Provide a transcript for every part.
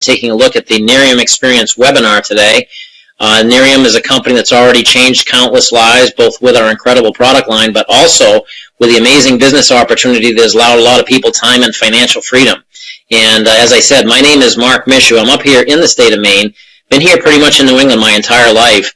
taking a look at the Nerium Experience webinar today. Nerium is a company that's already changed countless lives, both with our incredible product line, but also with the amazing business opportunity that has allowed a lot of people time and financial freedom. And as I said, my name is Mark Michaud. I'm up here in the state of Maine. Been here pretty much in New England my entire life.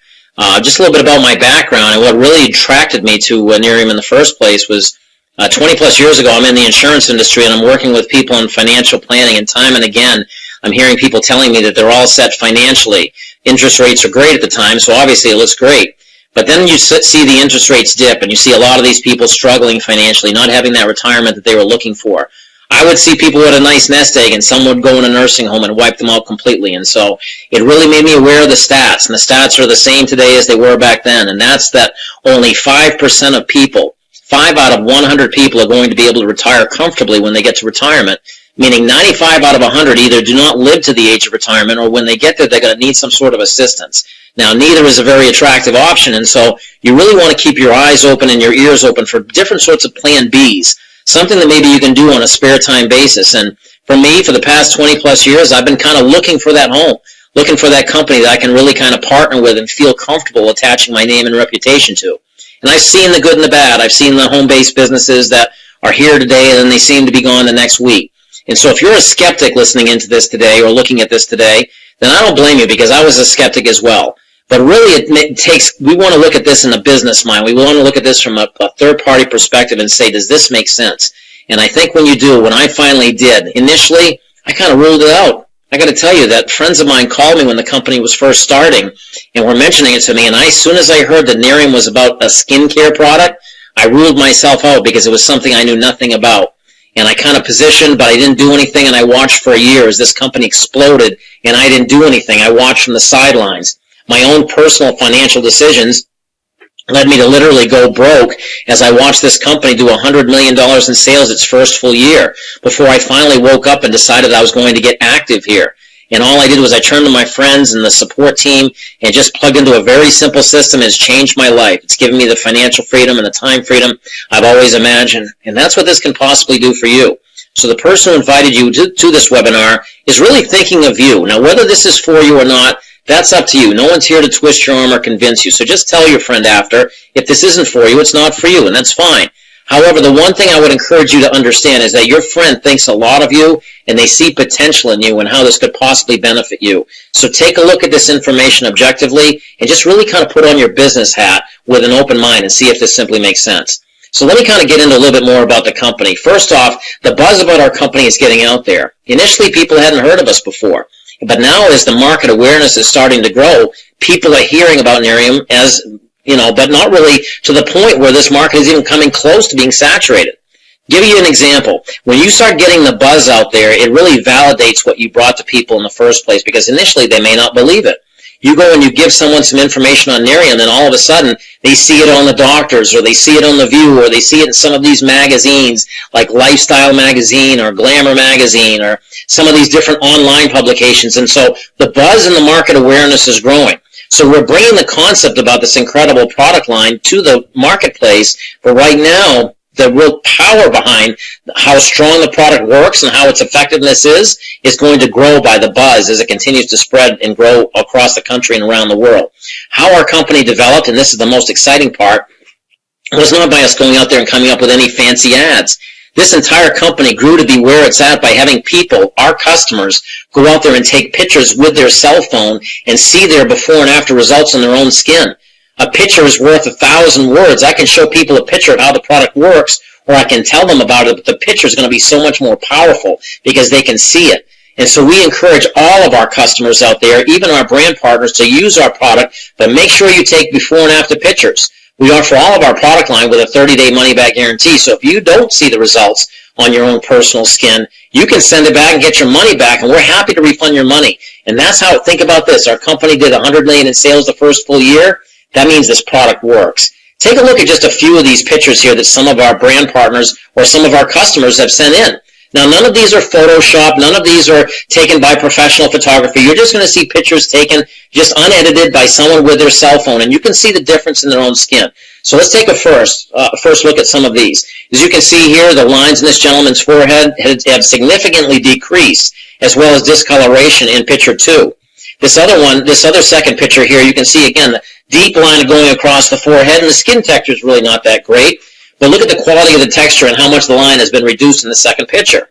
Just a little bit about my background and what really attracted me to Nerium in the first place was 20 plus years ago, I'm in the insurance industry and I'm working with people in financial planning, and time and again, I'm hearing people telling me that they're all set financially. Interest rates are great at the time, so obviously it looks great. But then you see the interest rates dip and you see a lot of these people struggling financially, not having that retirement that they were looking for. I would see people with a nice nest egg and some would go in a nursing home and wipe them out completely. And so it really made me aware of the stats. And the stats are the same today as they were back then. And that's that only 5% of people, 5 out of 100 people are going to be able to retire comfortably when they get to retirement, meaning 95 out of 100 either do not live to the age of retirement, or when they get there, they're going to need some sort of assistance. Now, neither is a very attractive option, and so you really want to keep your eyes open and your ears open for different sorts of plan Bs, something that maybe you can do on a spare time basis. And for me, for the past 20 plus years, I've been kind of looking for that home, looking for that company that I can really kind of partner with and feel comfortable attaching my name and reputation to. And I've seen the good and the bad. I've seen the home-based businesses that are here today and then they seem to be gone the next week. And so if you're a skeptic listening into this today or looking at this today, then I don't blame you, because I was a skeptic as well. But really we want to look at this in a business mind. We want to look at this from a third-party perspective and say, does this make sense? And I think when you do, when I finally did, initially, I kind of ruled it out. I got to tell you that friends of mine called me when the company was first starting and were mentioning it to me, and as soon as I heard that Nerium was about a skincare product, I ruled myself out because it was something I knew nothing about. And I kind of positioned, but I didn't do anything, and I watched for a year as this company exploded, and I didn't do anything. I watched from the sidelines. My own personal financial decisions led me to literally go broke as I watched this company do $100 million in sales its first full year before I finally woke up and decided I was going to get active here. And all I did was I turned to my friends and the support team and just plugged into a very simple system. It's changed my life. It's given me the financial freedom and the time freedom I've always imagined. And that's what this can possibly do for you. So the person who invited you to this webinar is really thinking of you. Now, whether this is for you or not, that's up to you. No one's here to twist your arm or convince you. So just tell your friend after, if this isn't for you, it's not for you, and that's fine. However, the one thing I would encourage you to understand is that your friend thinks a lot of you, and they see potential in you and how this could possibly benefit you. So take a look at this information objectively and just really kind of put on your business hat with an open mind and see if this simply makes sense. So let me kind of get into a little bit more about the company. First off, the buzz about our company is getting out there. Initially, people hadn't heard of us before. But now as the market awareness is starting to grow, people are hearing about Nerium as, but not really to the point where this market is even coming close to being saturated. Give you an example. When you start getting the buzz out there, it really validates what you brought to people in the first place, because initially they may not believe it. You go and you give someone some information on Nerium, and all of a sudden they see it on the doctors, or they see it on The View, or they see it in some of these magazines like Lifestyle Magazine or Glamour Magazine or some of these different online publications. And so the buzz and the market awareness is growing. So we're bringing the concept about this incredible product line to the marketplace, but right now the real power behind how strong the product works and how its effectiveness is going to grow by the buzz as it continues to spread and grow across the country and around the world. How our company developed, and this is the most exciting part, was not by us going out there and coming up with any fancy ads. This entire company grew to be where it's at by having people, our customers, go out there and take pictures with their cell phone and see their before and after results on their own skin. A picture is worth 1,000 words. I can show people a picture of how the product works, or I can tell them about it, but the picture is going to be so much more powerful because they can see it. And so we encourage all of our customers out there, even our brand partners, to use our product, but make sure you take before and after pictures. We offer all of our product line with a 30-day money-back guarantee, so if you don't see the results on your own personal skin, you can send it back and get your money back, and we're happy to refund your money. And that's how, think about this. Our company did $100 million in sales the first full year. That means this product works. Take a look at just a few of these pictures here that some of our brand partners or some of our customers have sent in. Now, none of these are Photoshopped. None of these are taken by professional photography. You're just going to see pictures taken just unedited by someone with their cell phone, and you can see the difference in their own skin. So let's take a first look at some of these. As you can see here, the lines in this gentleman's forehead have significantly decreased, as well as discoloration in picture 2. This other second picture here, you can see again the deep line going across the forehead, and the skin texture is really not that great. But look at the quality of the texture and how much the line has been reduced in the second picture.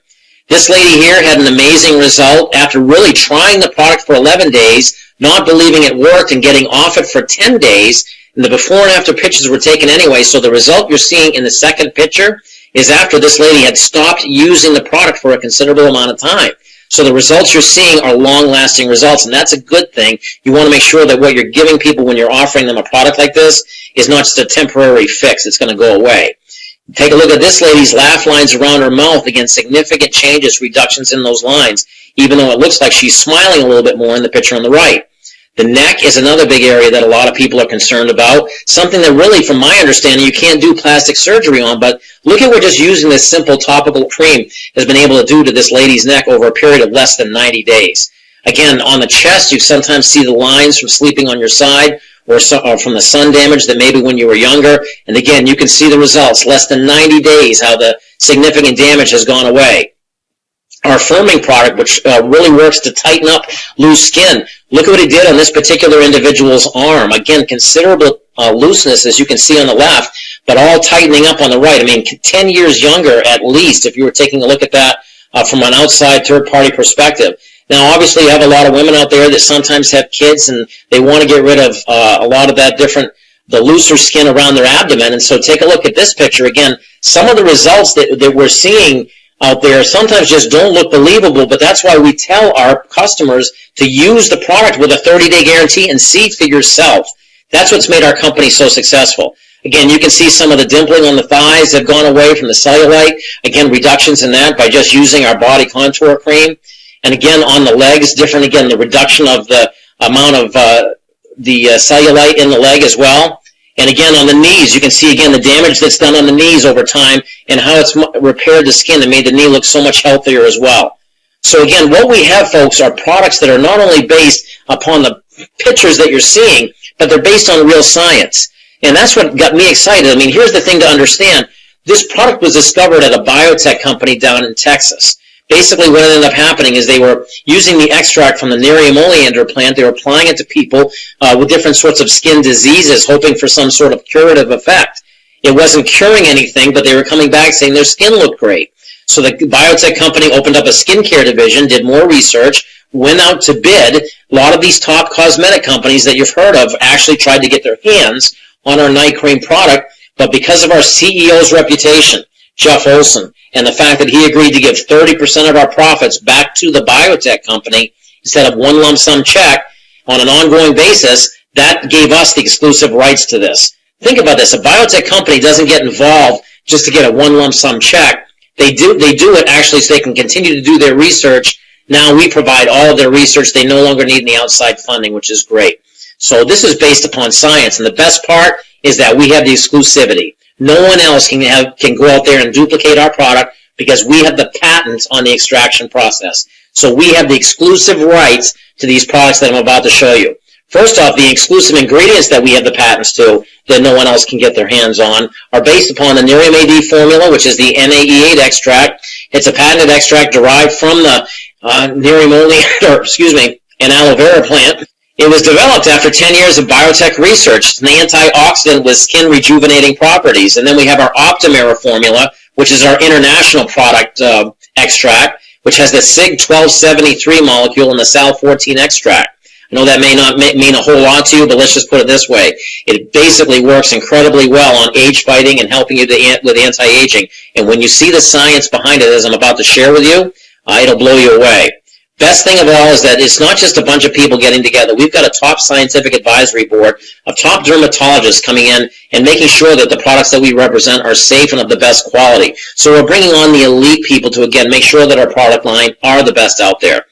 This lady here had an amazing result after really trying the product for 11 days, not believing it worked, and getting off it for 10 days. And the before and after pictures were taken anyway, so the result you're seeing in the second picture is after this lady had stopped using the product for a considerable amount of time. So the results you're seeing are long-lasting results, and that's a good thing. You want to make sure that what you're giving people when you're offering them a product like this is not just a temporary fix. It's going to go away. Take a look at this lady's laugh lines around her mouth. Again, significant changes, reductions in those lines, even though it looks like she's smiling a little bit more in the picture on the right. The neck is another big area that a lot of people are concerned about, something that really, from my understanding, you can't do plastic surgery on, but look at what just using this simple topical cream has been able to do to this lady's neck over a period of less than 90 days. Again, on the chest, you sometimes see the lines from sleeping on your side, or from the sun damage that maybe when you were younger. And again, you can see the results. Less than 90 days, how the significant damage has gone away. Our firming product, which really works to tighten up loose skin. Look at what he did on this particular individual's arm. Again, considerable looseness, as you can see on the left, but all tightening up on the right. I mean, 10 years younger at least, if you were taking a look at that from an outside third-party perspective. Now, obviously, you have a lot of women out there that sometimes have kids, and they want to get rid of a lot of that the looser skin around their abdomen. And so take a look at this picture. Again, some of the results that we're seeing out there sometimes just don't look believable, but that's why we tell our customers to use the product with a 30-day guarantee and see for yourself. That's what's made our company so successful. Again, you can see some of the dimpling on the thighs have gone away from the cellulite. Again, reductions in that by just using our body contour cream. And again, on the legs, different, again, the reduction of the amount of the cellulite in the leg as well. And again, on the knees, you can see, again, the damage that's done on the knees over time and how it's repaired the skin and made the knee look so much healthier as well. So again, what we have, folks, are products that are not only based upon the pictures that you're seeing, but they're based on real science. And that's what got me excited. I mean, here's the thing to understand. This product was discovered at a biotech company down in Texas. Basically, what ended up happening is they were using the extract from the Nerium oleander plant. They were applying it to people with different sorts of skin diseases, hoping for some sort of curative effect. It wasn't curing anything, but they were coming back saying their skin looked great. So the biotech company opened up a skincare division, did more research, went out to bid. A lot of these top cosmetic companies that you've heard of actually tried to get their hands on our night cream product, but because of our CEO's reputation, Jeff Olson, and the fact that he agreed to give 30% of our profits back to the biotech company instead of one lump sum check on an ongoing basis, that gave us the exclusive rights to this. Think about this. A biotech company doesn't get involved just to get a one lump sum check. They do it actually so they can continue to do their research. Now we provide all of their research. They no longer need any outside funding, which is great. So this is based upon science, and the best part is that we have the exclusivity. No one else can go out there and duplicate our product because we have the patents on the extraction process. So we have the exclusive rights to these products that I'm about to show you. First off, the exclusive ingredients that we have the patents to that no one else can get their hands on are based upon the Nerium AD formula, which is the NAE8 extract. It's a patented extract derived from the Nerium oleander, an aloe vera plant. It was developed after 10 years of biotech research. It's an antioxidant with skin rejuvenating properties. And then we have our Optimera formula, which is our international product extract, which has the SIG-1273 molecule and the Sal-14 extract. I know that may not mean a whole lot to you, but let's just put it this way. It basically works incredibly well on age fighting and helping you with anti-aging. And when you see the science behind it, as I'm about to share with you, it'll blow you away. Best thing of all is that it's not just a bunch of people getting together. We've got a top scientific advisory board of top dermatologists coming in and making sure that the products that we represent are safe and of the best quality. So we're bringing on the elite people to, again, make sure that our product line are the best out there.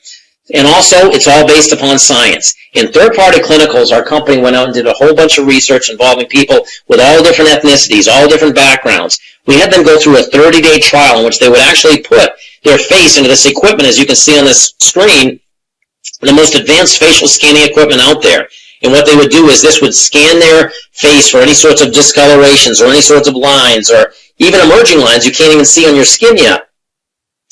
And also, it's all based upon science. In third-party clinicals, our company went out and did a whole bunch of research involving people with all different ethnicities, all different backgrounds. We had them go through a 30-day trial in which they would actually put their face into this equipment, as you can see on this screen, the most advanced facial scanning equipment out there. And what they would do is this would scan their face for any sorts of discolorations or any sorts of lines or even emerging lines you can't even see on your skin yet.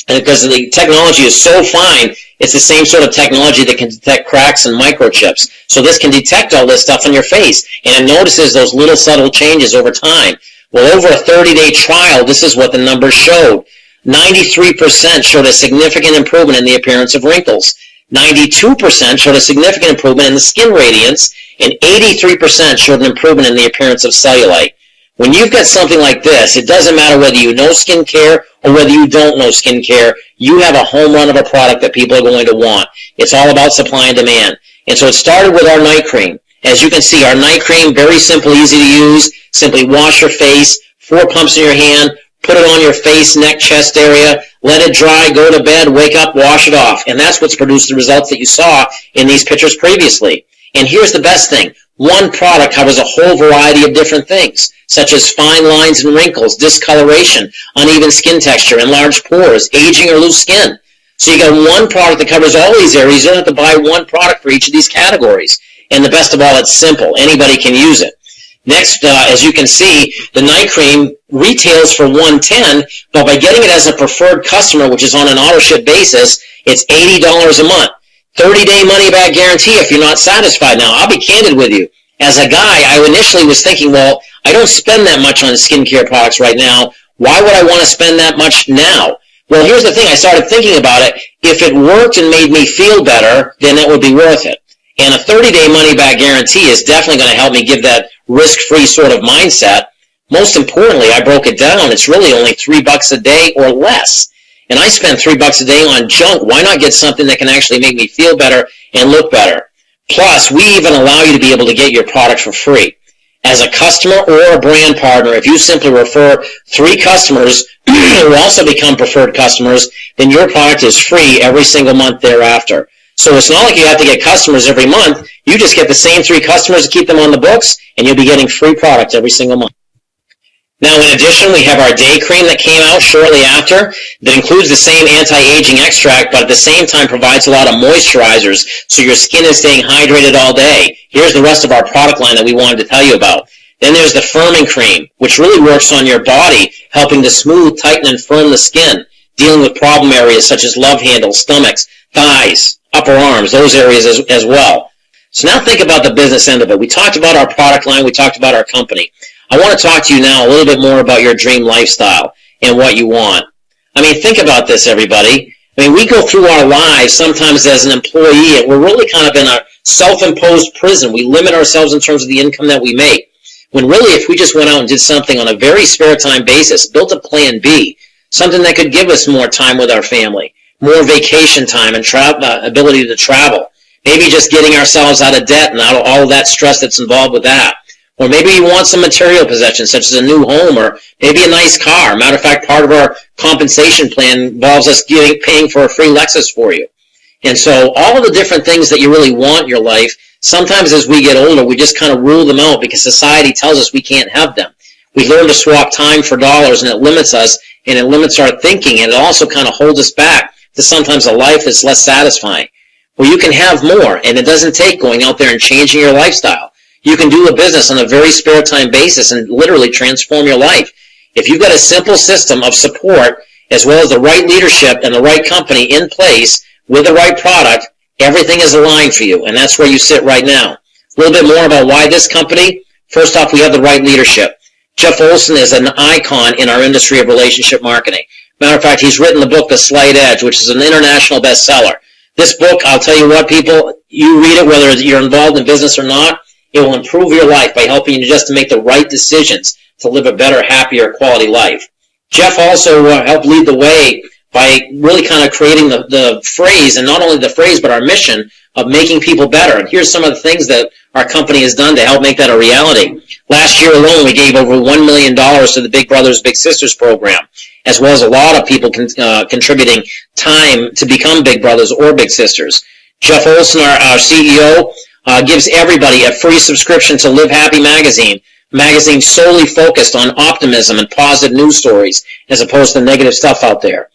And because the technology is so fine, it's the same sort of technology that can detect cracks and microchips. So this can detect all this stuff on your face, and it notices those little subtle changes over time. Well, over a 30-day trial, this is what the numbers showed. 93% showed a significant improvement in the appearance of wrinkles. 92% showed a significant improvement in the skin radiance, and 83% showed an improvement in the appearance of cellulite. When you've got something like this, it doesn't matter whether you know skincare or whether you don't know skincare, you have a home run of a product that people are going to want. It's all about supply and demand. And so it started with our night cream. As you can see, our night cream, very simple, easy to use. Simply wash your face, 4 pumps in your hand, put it on your face, neck, chest area, let it dry, go to bed, wake up, wash it off. And that's what's produced the results that you saw in these pictures previously. And here's the best thing. One product covers a whole variety of different things, such as fine lines and wrinkles, discoloration, uneven skin texture, enlarged pores, aging or loose skin. So you got one product that covers all these areas. You don't have to buy one product for each of these categories. And the best of all, it's simple. Anybody can use it. Next, as you can see, the night cream retails for $110, but by getting it as a preferred customer, which is on an auto-ship basis, it's $80 a month. 30-day money-back guarantee if you're not satisfied. Now, I'll be candid with you. As a guy, I initially was thinking, well, I don't spend that much on skincare products right now. Why would I want to spend that much now? Well, here's the thing. I started thinking about it. If it worked and made me feel better, then it would be worth it. And a 30-day money-back guarantee is definitely going to help me give that risk-free sort of mindset. Most importantly, I broke it down. It's really only $3 a day or less. And I spend $3 a day on junk. Why not get something that can actually make me feel better and look better? Plus, we even allow you to be able to get your product for free. As a customer or a brand partner, if you simply refer 3 customers who also become preferred customers, then your product is free every single month thereafter. So it's not like you have to get customers every month. You just get the same 3 customers to keep them on the books, and you'll be getting free product every single month. Now, in addition, we have our day cream that came out shortly after that includes the same anti-aging extract, but at the same time provides a lot of moisturizers, so your skin is staying hydrated all day. Here's the rest of our product line that we wanted to tell you about. Then there's the firming cream, which really works on your body, helping to smooth, tighten, and firm the skin, dealing with problem areas such as love handles, stomachs, thighs, upper arms, those areas as well. So now think about the business end of it. We talked about our product line. We talked about our company. I want to talk to you now a little bit more about your dream lifestyle and what you want. I mean, think about this, everybody. I mean, we go through our lives sometimes as an employee, and we're really kind of in a self-imposed prison. We limit ourselves in terms of the income that we make. When really, if we just went out and did something on a very spare time basis, built a plan B, something that could give us more time with our family, more vacation time and ability to travel, maybe just getting ourselves out of debt and out of all of that stress that's involved with that. Or maybe you want some material possessions, such as a new home or maybe a nice car. Matter of fact, part of our compensation plan involves us paying for a free Lexus for you. And so all of the different things that you really want in your life, sometimes as we get older, we just kind of rule them out because society tells us we can't have them. We learn to swap time for dollars, and it limits us, and it limits our thinking, and it also kind of holds us back to sometimes a life that's less satisfying. Well, you can have more, and it doesn't take going out there and changing your lifestyle. You can do a business on a very spare time basis and literally transform your life. If you've got a simple system of support, as well as the right leadership and the right company in place with the right product, everything is aligned for you, and that's where you sit right now. A little bit more about why this company. First off, we have the right leadership. Jeff Olson is an icon in our industry of relationship marketing. Matter of fact, he's written the book, The Slight Edge, which is an international bestseller. This book, I'll tell you what, people, you read it whether you're involved in business or not, it will improve your life by helping you just to make the right decisions to live a better, happier, quality life. Jeff also helped lead the way by really kind of creating the phrase, and not only the phrase, but our mission of making people better. And here's some of the things that our company has done to help make that a reality. Last year alone, we gave over $1 million to the Big Brothers Big Sisters program. as well as a lot of people contributing time to become big brothers or big sisters. Jeff Olson, our CEO, gives everybody a free subscription to Live Happy magazine solely focused on optimism and positive news stories as opposed to negative stuff out there.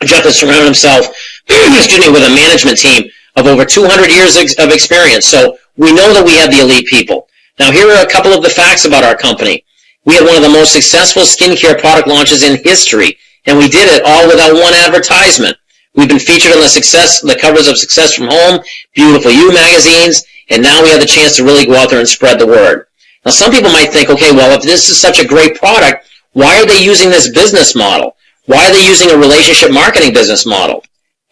Jeff has surrounded himself with a management team of over 200 years of experience, so we know that we have the elite people. Now, here are a couple of the facts about our company. We had one of the most successful skincare product launches in history, and we did it all without one advertisement. We've been featured on the covers of Success from Home, Beautiful You magazines, and now we have the chance to really go out there and spread the word. Now, some people might think, okay, well, if this is such a great product, why are they using this business model? Why are they using a relationship marketing business model?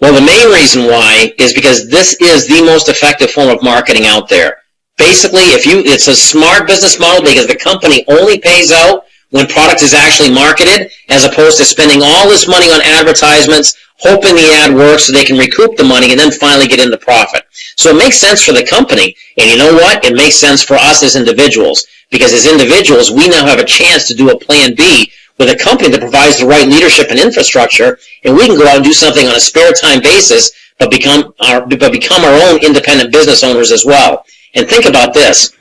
Well, the main reason why is because this is the most effective form of marketing out there. Basically, it's a smart business model because the company only pays out when product is actually marketed, as opposed to spending all this money on advertisements, hoping the ad works so they can recoup the money and then finally get into profit. So it makes sense for the company, and you know what? It makes sense for us as individuals, because as individuals, we now have a chance to do a plan B with a company that provides the right leadership and infrastructure, and we can go out and do something on a spare time basis, but become our own independent business owners as well. And think about this.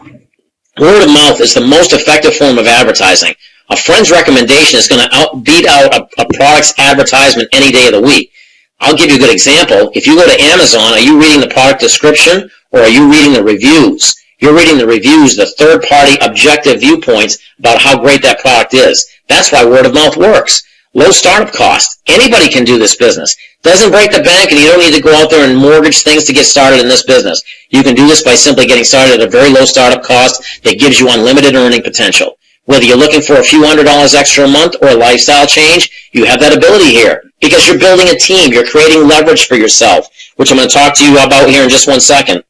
Word of mouth is the most effective form of advertising. A friend's recommendation is going to beat out a product's advertisement any day of the week. I'll give you a good example. If you go to Amazon, are you reading the product description or are you reading the reviews? You're reading the reviews, the third-party objective viewpoints about how great that product is. That's why word of mouth works. Low startup cost. Anybody can do this business. Doesn't break the bank, and you don't need to go out there and mortgage things to get started in this business. You can do this by simply getting started at a very low startup cost that gives you unlimited earning potential. Whether you're looking for a few $100s extra a month or a lifestyle change, you have that ability here because you're building a team. You're creating leverage for yourself, which I'm going to talk to you about here in just 1 second.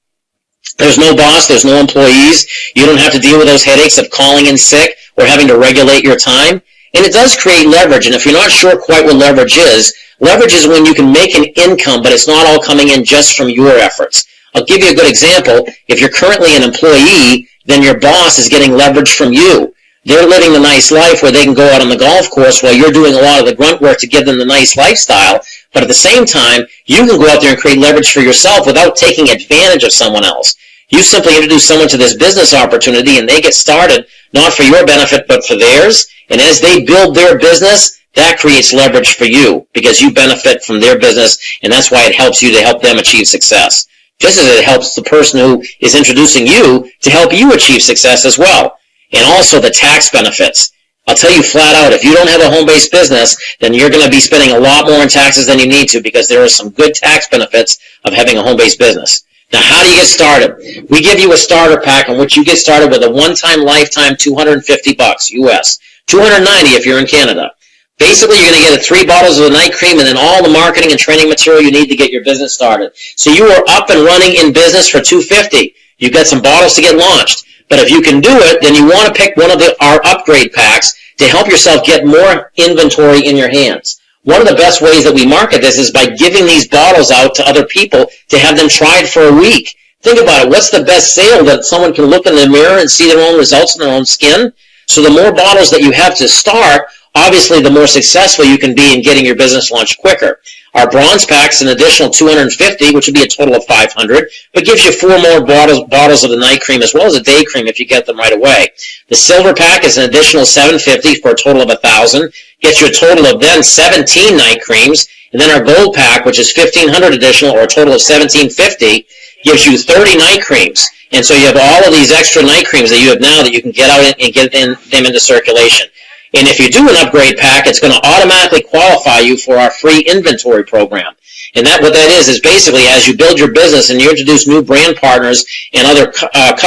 There's no boss. There's no employees. You don't have to deal with those headaches of calling in sick or having to regulate your time. And it does create leverage. And if you're not sure quite what leverage is when you can make an income, but it's not all coming in just from your efforts. I'll give you a good example. If you're currently an employee, then your boss is getting leverage from you. They're living the nice life where they can go out on the golf course while you're doing a lot of the grunt work to give them the nice lifestyle. But at the same time, you can go out there and create leverage for yourself without taking advantage of someone else. You simply introduce someone to this business opportunity and they get started, not for your benefit, but for theirs. And as they build their business, that creates leverage for you because you benefit from their business, and that's why it helps you to help them achieve success. Just as it helps the person who is introducing you to help you achieve success as well. And also the tax benefits. I'll tell you flat out, if you don't have a home-based business, then you're going to be spending a lot more in taxes than you need to because there are some good tax benefits of having a home-based business. Now, how do you get started? We give you a starter pack in which you get started with a one-time lifetime $250 US. $290 if you're in Canada. Basically, you're going to get 3 bottles of the night cream and then all the marketing and training material you need to get your business started. So you are up and running in business for $250. You've got some bottles to get launched. But if you can do it, then you want to pick one of our upgrade packs to help yourself get more inventory in your hands. One of the best ways that we market this is by giving these bottles out to other people to have them tried for a week. Think about it. What's the best sale that someone can look in the mirror and see their own results in their own skin? So the more bottles that you have to start, obviously the more successful you can be in getting your business launched quicker. Our bronze pack is an additional $250, which would be a total of $500, but gives you 4 more bottles of the night cream as well as a day cream if you get them right away. The silver pack is an additional $750 for a total of $1,000, gets you a total of then 17 night creams, and then our gold pack, which is $1,500 additional or a total of $1,750, gives you 30 night creams. And so you have all of these extra night creams that you have now that you can get out and get them into circulation. And if you do an upgrade pack, it's going to automatically qualify you for our free inventory program. And what that is basically as you build your business and you introduce new brand partners and other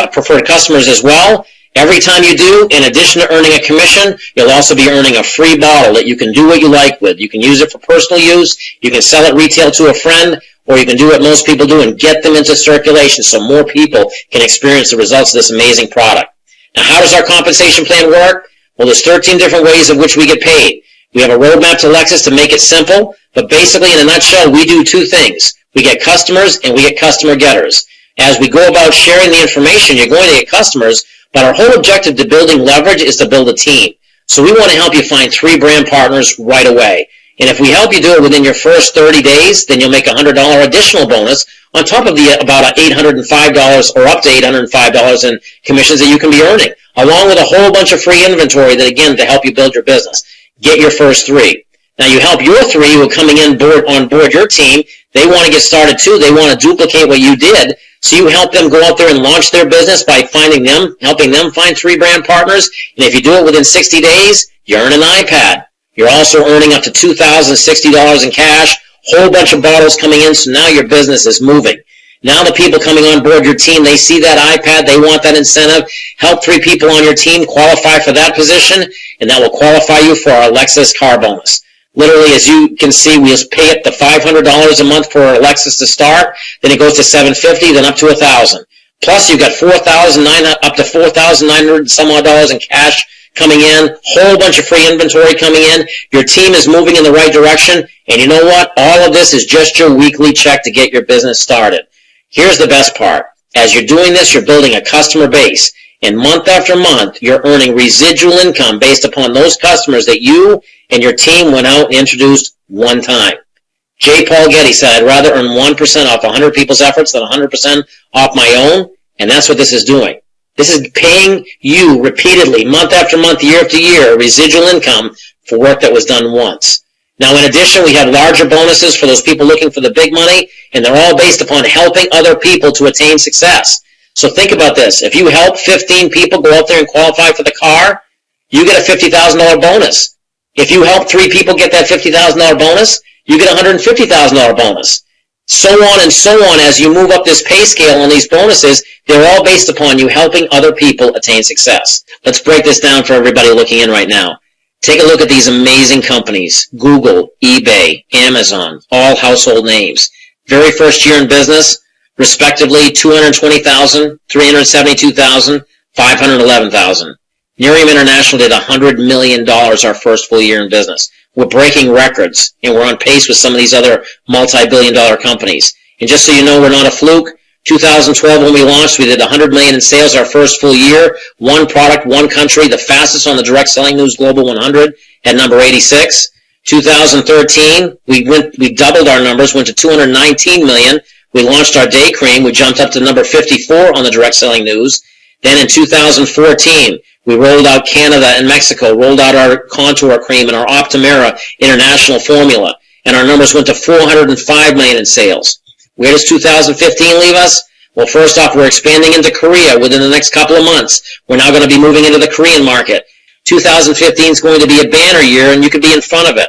preferred customers as well, every time you do, in addition to earning a commission, you'll also be earning a free bottle that you can do what you like with. You can use it for personal use, you can sell it retail to a friend, or you can do what most people do and get them into circulation so more people can experience the results of this amazing product. Now, how does our compensation plan work? Well, there's 13 different ways in which we get paid. We have a roadmap to Lexus to make it simple, but basically, in a nutshell, we do 2 things. We get customers and we get customer getters. As we go about sharing the information, you're going to get customers, but our whole objective to building leverage is to build a team. So we want to help you find 3 brand partners right away. And if we help you do it within your first 30 days, then you'll make a $100 additional bonus on top of the about $805 or up to $805 in commissions that you can be earning, along with a whole bunch of free inventory that, again, to help you build your business. Get your first 3. Now, you help your 3 who are coming on board your team. They want to get started, too. They want to duplicate what you did. So you help them go out there and launch their business by helping them find 3 brand partners. And if you do it within 60 days, you earn an iPad. You're also earning up to $2,060 in cash, whole bunch of bottles coming in, so now your business is moving. Now the people coming on board your team, they see that iPad, they want that incentive. Help 3 people on your team qualify for that position, and that will qualify you for our Lexus car bonus. Literally, as you can see, we just pay it the $500 a month for our Lexus to start, then it goes to $750, then up to $1,000. Plus, you've got up to $4,900 some odd dollars in cash coming in, whole bunch of free inventory coming in. Your team is moving in the right direction, and you know what? All of this is just your weekly check to get your business started. Here's the best part. As you're doing this, you're building a customer base, and month after month, you're earning residual income based upon those customers that you and your team went out and introduced one time. J. Paul Getty said, I'd rather earn 1% off 100 people's efforts than 100% off my own, and that's what this is doing. This is paying you repeatedly, month after month, year after year, residual income for work that was done once. Now, in addition, we have larger bonuses for those people looking for the big money, and they're all based upon helping other people to attain success. So think about this. If you help 15 people go out there and qualify for the car, you get a $50,000 bonus. If you help 3 people get that $50,000 bonus, you get a $150,000 bonus. So on and so on as you move up this pay scale on these bonuses, they're all based upon you helping other people attain success. Let's break this down for everybody looking in right now. Take a look at these amazing companies. Google, eBay, Amazon, all household names. Very first year in business, respectively, $220,000, $372,000, $511,000. Nerium International did $100 million our first full year in business. We're breaking records, and we're on pace with some of these other multi-billion-dollar companies. And just so you know, we're not a fluke. 2012, when we launched, we did $100 million in sales our first full year. One product, one country, the fastest on the Direct Selling News Global 100 at number 86. 2013, we doubled our numbers, went to $219 million. We launched our day cream. We jumped up to number 54 on the Direct Selling News. Then in 2014, we rolled out Canada and Mexico, rolled out our Contour Cream and our Optimera International Formula, and our numbers went to $405 million in sales. Where does 2015 leave us? Well, first off, we're expanding into Korea within the next couple of months. We're now going to be moving into the Korean market. 2015 is going to be a banner year, and you could be in front of it.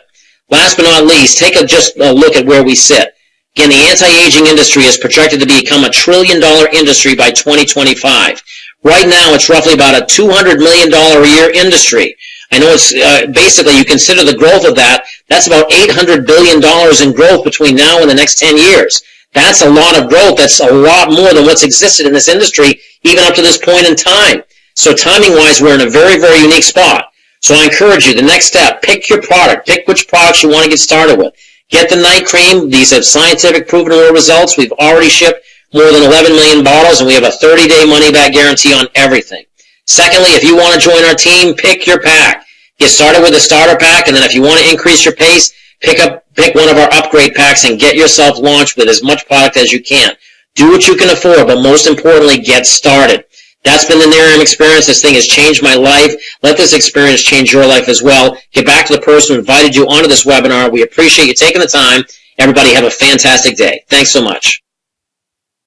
Last but not least, take just a look at where we sit. Again, the anti-aging industry is projected to become a $1 trillion industry by 2025. Right now, it's roughly about a $200 million a year industry. I know it's basically, you consider the growth of that, that's about $800 billion in growth between now and the next 10 years. That's a lot of growth. That's a lot more than what's existed in this industry, even up to this point in time. So timing-wise, we're in a very, very unique spot. So I encourage you, the next step, pick your product. Pick which products you want to get started with. Get the night cream. These have scientific proven real results. We've already shipped more than 11 million bottles, and we have a 30-day money-back guarantee on everything. Secondly, if you want to join our team, pick your pack. Get started with the starter pack, and then if you want to increase your pace, pick one of our upgrade packs and get yourself launched with as much product as you can. Do what you can afford, but most importantly, get started. That's been the Nerium experience. This thing has changed my life. Let this experience change your life as well. Get back to the person who invited you onto this webinar. We appreciate you taking the time. Everybody have a fantastic day. Thanks so much.